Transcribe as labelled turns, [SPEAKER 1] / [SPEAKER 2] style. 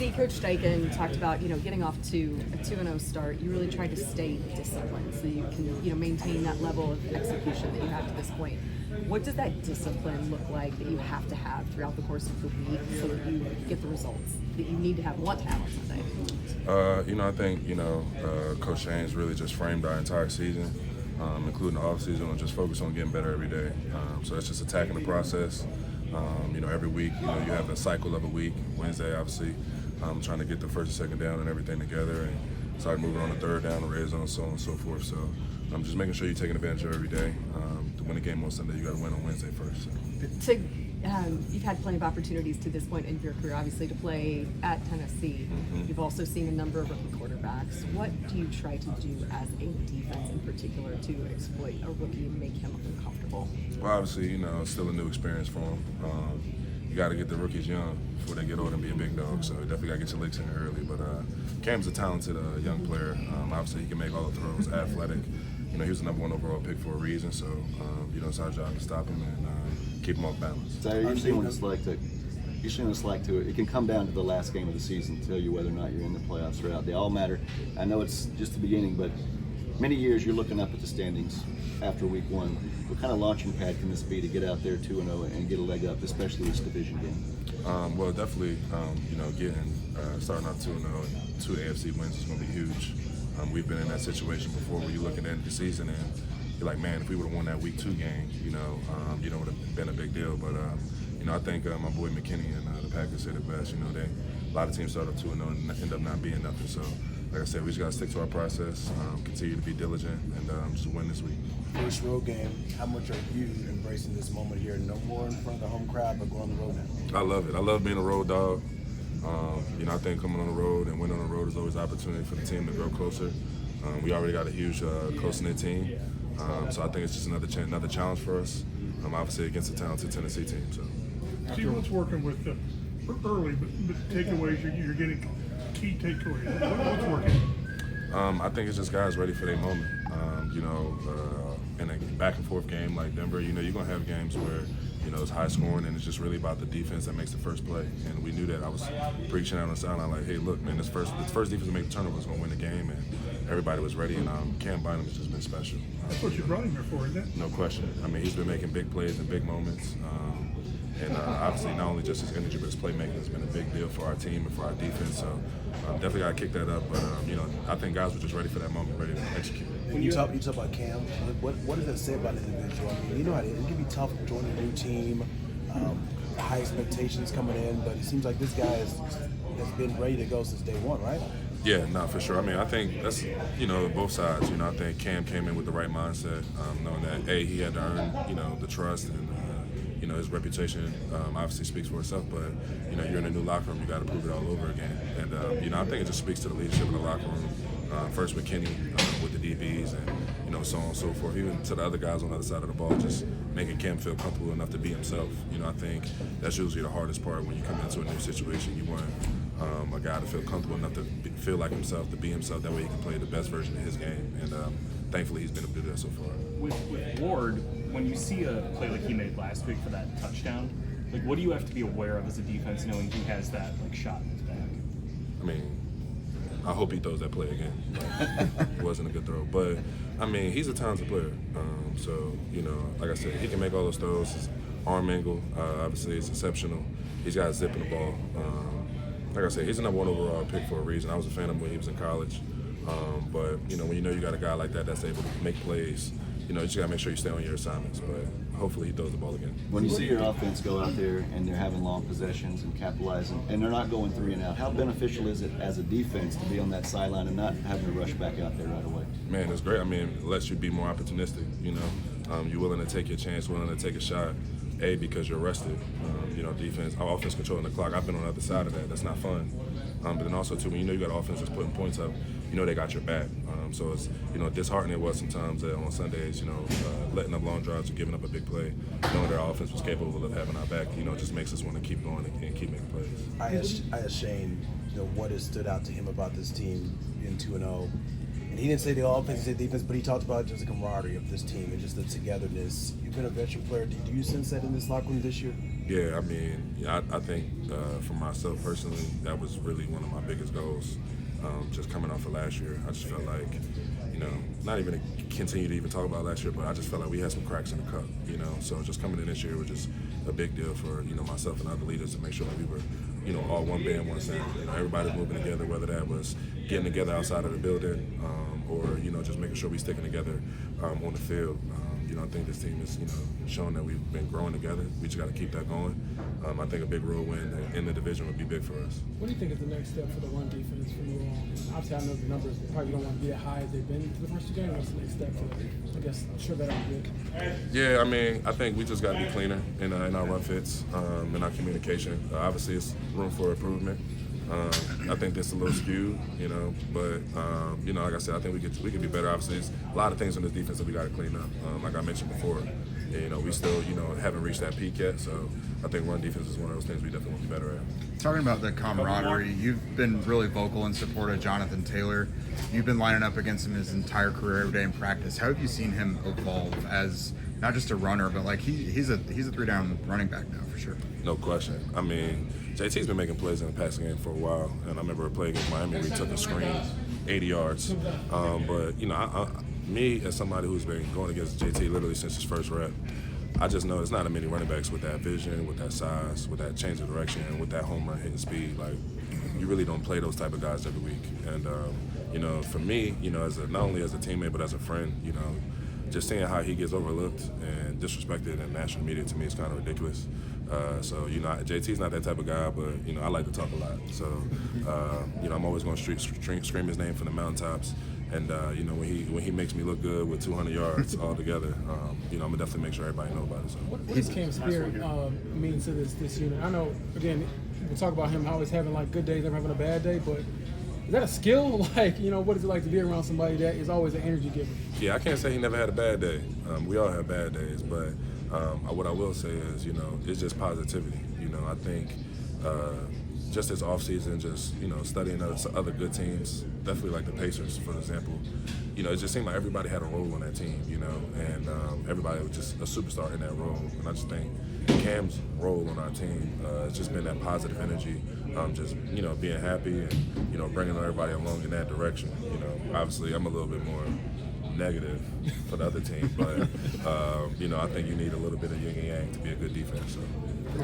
[SPEAKER 1] see, Coach Steichen talked about, getting off to a 2-0 start. You really tried to stay disciplined so you can, maintain that level of execution that you have to this point. What does that discipline look like that you have to have throughout the course of the week so that you get the results that you need to have, want to have on Sunday?
[SPEAKER 2] I think, Coach James really just framed our entire season, including the offseason, and just focus on getting better every day. So it's just attacking the process. Every week, you have a cycle of a week. Wednesday, obviously, trying to get the first and second down and everything together, and start moving on the third down, the red zone, so on and so forth. So I'm just making sure you're taking advantage of every day. To win a game on Sunday, you got to win on Wednesday first. So.
[SPEAKER 1] You've had plenty of opportunities to this point in your career, obviously, to play at Tennessee. Mm-hmm. You've also seen a number of rookie quarterbacks. What do you try to do as a defense in particular to exploit a rookie and make him uncomfortable?
[SPEAKER 2] Well, obviously, it's still a new experience for him. You got to get the rookies young before they get old and be a big dog. So you definitely got to get your licks in early. But Cam's a talented young player. Obviously, he can make all the throws, athletic. He was the #1 overall pick for a reason. So, it's our job to stop him and keep him off balance.
[SPEAKER 3] Zaire, you've seen what it's like to. It can come down to the last game of the season to tell you whether or not you're in the playoffs or out. They all matter. I know it's just the beginning, but many years you're looking up at the standings after week 1. What kind of launching pad can this be to get out there 2-0 and get a leg up, especially this division game?
[SPEAKER 2] Well, definitely, starting out 2-0 and 2 AFC wins is going to be huge. We've been in that situation before where you look at the end of the season and you're like, man, if we would have won that week 2 game, it would have been a big deal. But, I think my boy McKinney and the Packers said it best. A lot of teams start up 2-0 and end up not being nothing. So, like I said, we just got to stick to our process, continue to be diligent, and just win this week.
[SPEAKER 4] First road game, how much are you embracing this moment here? No more in front of the home crowd, but going on the road now.
[SPEAKER 2] I love it. I love being a road dog. I think coming on the road and winning on the road is always an opportunity for the team to grow closer. We already got a huge close-knit team, so I think it's just another challenge for us, obviously against a talented Tennessee team. So.
[SPEAKER 5] See what's working with the early, but takeaways, you're getting key takeaways. What's working?
[SPEAKER 2] I think it's just guys ready for their moment. In a back and forth game like Denver, you're going to have games where it's high scoring and it's just really about the defense that makes the first play. And we knew that. I was preaching out on the sideline like, hey, look, man, this first defense to make the turnover is going to win the game, and everybody was ready. And Cam Bynum has just been special.
[SPEAKER 5] That's what you brought him here for, isn't it?
[SPEAKER 2] No question. He's been making big plays and big moments. And obviously, not only just his energy, but his playmaking has been a big deal for our team and for our defense. So definitely got to kick that up. But, I think guys were just ready for that moment, ready to execute.
[SPEAKER 4] When you talk about Cam, what does that say about an individual? It can be tough joining a new team, high expectations coming in, but it seems like this guy has been ready to go since day one, right?
[SPEAKER 2] Yeah, no, for sure. I think that's, both sides. I think Cam came in with the right mindset, knowing that, A, he had to earn, the trust and, his reputation obviously speaks for itself, but, you're in a new locker room, you got to prove it all over again. And, I think it just speaks to the leadership in the locker room. First with Kenny, with the DBs, and, so on and so forth. Even to the other guys on the other side of the ball, just making Cam feel comfortable enough to be himself. I think that's usually the hardest part when you come into a new situation. You want a guy to feel comfortable enough to feel like himself, to be himself. That way he can play the best version of his game. And thankfully he's been able to do that so far.
[SPEAKER 6] With Ward, when you see a play like he made last week for that touchdown, what do you have to be aware of as a defense, knowing he has that shot in his back?
[SPEAKER 2] I hope he throws that play again. It wasn't a good throw. But, he's a talented player. So, like I said, he can make all those throws. His arm angle, obviously, is exceptional. He's got a zip in the ball. Like I said, he's a #1 overall pick for a reason. I was a fan of him when he was in college. But, when you got a guy like that that's able to make plays, you just got to make sure you stay on your assignments. But hopefully he throws the ball again.
[SPEAKER 3] When you see your offense go out there and they're having long possessions and capitalizing, and they're not going 3 and out, how beneficial is it as a defense to be on that sideline and not having to rush back out there right away?
[SPEAKER 2] Man, it's great. It lets you be more opportunistic, You're willing to take your chance, willing to take a shot, A, because you're rested. Defense, our offense controlling the clock. I've been on the other side of that. That's not fun. But then also, too, when you got offense that's putting points up, they got your back. So it's, disheartening it was sometimes on Sundays, letting up long drives or giving up a big play. Knowing that our offense was capable of having our back, just makes us want to keep going and keep making plays.
[SPEAKER 4] I asked Shane, what has stood out to him about this team in 2-0. And he didn't say the offense, he said defense, but he talked about just the camaraderie of this team and just the togetherness. You've been a veteran player. Do you sense that in this locker room this year?
[SPEAKER 2] Yeah, I mean, I think for myself personally, that was really one of my biggest goals. Just coming off of last year, I just felt like, not even to continue to even talk about last year, but I just felt like we had some cracks in the cup, So just coming in this year was just a big deal for, myself and other leaders to make sure that we were, all one band, one sound. Everybody moving together, whether that was getting together outside of the building or, just making sure we sticking together on the field. I think this team is, showing that we've been growing together. We just got to keep that going. I think a big road win in the division would be big for us.
[SPEAKER 7] What do you think is the next step for the run defense for you all? Obviously, I know the numbers probably don't want to be that high as they've been to the first two games. What's the next step for, I guess, sure that I'm good?
[SPEAKER 2] Yeah, I mean, I think we just got to be cleaner in our run fits, in our communication. Obviously, it's room for improvement. I think that's a little skewed, but like I said, I think we could be better. Obviously, there's a lot of things in this defense that we got to clean up. Like I mentioned before, we still, haven't reached that peak yet. So I think run defense is one of those things we definitely want to be better at.
[SPEAKER 8] Talking about the camaraderie, you've been really vocal in support of Jonathan Taylor. You've been lining up against him his entire career every day in practice. How have you seen him evolve as not just a runner, but like he's a 3-down running back now for sure?
[SPEAKER 2] No question. I mean, JT's been making plays in the passing game for a while, and I remember a play against Miami where he took a screen 80 yards. But me as somebody who's been going against JT literally since his first rep, I just know there's not many running backs with that vision, with that size, with that change of direction, and with that home run hitting speed. Like, you really don't play those type of guys every week. And for me, as not only as a teammate but as a friend, just seeing how he gets overlooked and disrespected in national media to me is kind of ridiculous. So JT's not that type of guy, but I like to talk a lot. So I'm always going to scream his name from the mountaintops. And when he makes me look good with 200 yards all together, I'm gonna definitely make sure everybody know about it. So.
[SPEAKER 7] What does Cam's spirit mean to this unit? I know, again, we talk about him always having like good days, never having a bad day, but is that a skill? Like, what is it like to be around somebody that is always an energy giver?
[SPEAKER 2] Yeah, I can't say he never had a bad day. We all have bad days, but what I will say is, it's just positivity. I think just this offseason, just, studying other good teams, definitely like the Pacers, for example, it just seemed like everybody had a role on that team, and everybody was just a superstar in that role. And I just think Cam's role on our team has just been that positive energy, just, being happy and, bringing everybody along in that direction. Obviously I'm a little bit more negative for the other team, but, I think you need a little bit of yin and yang to be a good defense. So.